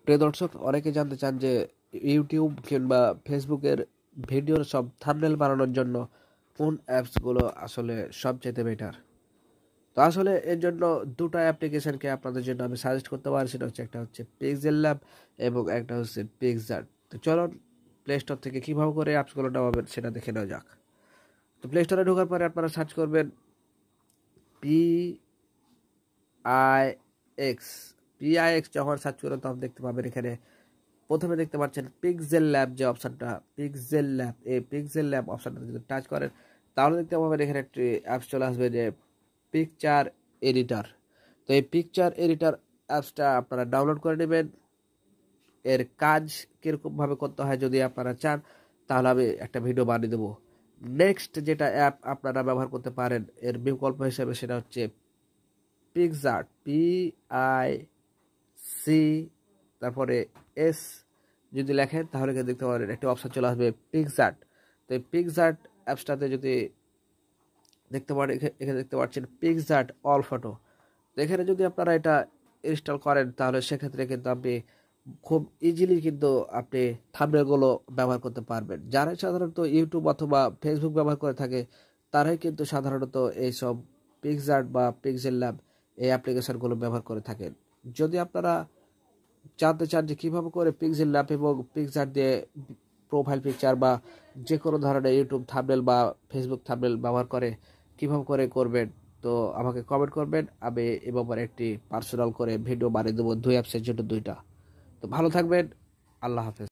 প্রিয় দর্শক, অনেকে জানতে চান যে ইউটিউব কিংবা ফেসবুকের ভিডিওর সব থাম্বনেল বানানোর জন্য কোন অ্যাপসগুলো আসলে সবচেয়ে বেটার। তো আসলে এর জন্য দুটো অ্যাপ্লিকেশনকে আপনাদের জন্য আমি সাজেস্ট করতে পারি। সেটা হচ্ছে, একটা হচ্ছে পিক্সেল ল্যাব এবং একটা হচ্ছে পিক্সআর্ট। তো চলুন প্লে স্টোর থেকে কীভাবে করে অ্যাপসগুলো নামাবেন সেটা দেখে নেওয়া যাক। তো প্লে স্টোরে ঢোকার পরে আপনারা সার্চ করবেন PIX। যখন সার্চ করবেন তখন দেখতে পাবেন এখানে প্রথমে দেখতে পাচ্ছেন পিক্সেল ল্যাব যে অপশনটা, পিক্সেল ল্যাব, এই পিক্সেল ল্যাব অপশনটা যদি টাচ করেন তাহলে দেখতে পাবেন এখানে একটি অ্যাপস চলে আসবে যে পিকচার এডিটর। তো এই পিকচার এডিটর অ্যাপসটা আপনারা ডাউনলোড করে নেবেন। এর কাজ কীরকমভাবে করতে হয় যদি আপনারা চান তাহলে আমি একটা ভিডিও বানিয়ে দেবো। নেক্সট যেটা অ্যাপ আপনারা ব্যবহার করতে পারেন এর বিকল্প হিসেবে, সেটা হচ্ছে পিক্সআর্ট, PIC তারপরে S যদি লেখেন তাহলে দেখতে পারেন একটি অপশন চলে আসবে পিক্সআর্ট। তো এই পিক্সআর্ট অ্যাপসটাতে যদি দেখতে পারেন, এখানে দেখতে পাচ্ছেন পিক্সআর্ট অল ফটো। তো এখানে যদি আপনারা এটা ইনস্টল করেন তাহলে সেক্ষেত্রে কিন্তু আপনি খুব ইজিলি কিন্তু আপনি থাম্বনেলগুলো ব্যবহার করতে পারবেন। যারা সাধারণত ইউটিউব অথবা ফেসবুক ব্যবহার করে থাকে তারাই কিন্তু সাধারণত এইসব পিক্সআর্ট বা পিক্সেল ল্যাব এই অ্যাপ্লিকেশনগুলো ব্যবহার করে থাকেন। যদি আপনারা জানতে চান যে কীভাবে করে পিক্সেল ল্যাব এবং পিক্সআর্ট দিয়ে প্রোফাইল পিকচার বা যে কোনো ধরনের ইউটিউব থাম্বনেল বা ফেসবুক থাম্বনেল ব্যবহার করে কীভাবে করে করবেন, তো আমাকে কমেন্ট করবেন। আমি এ ব্যাপারে একটি পার্সোনাল করে ভিডিও বানিয়ে দেবো, দুই অ্যাপসের জন্য দুইটা। তো ভালো থাকবেন, আল্লাহ হাফেজ।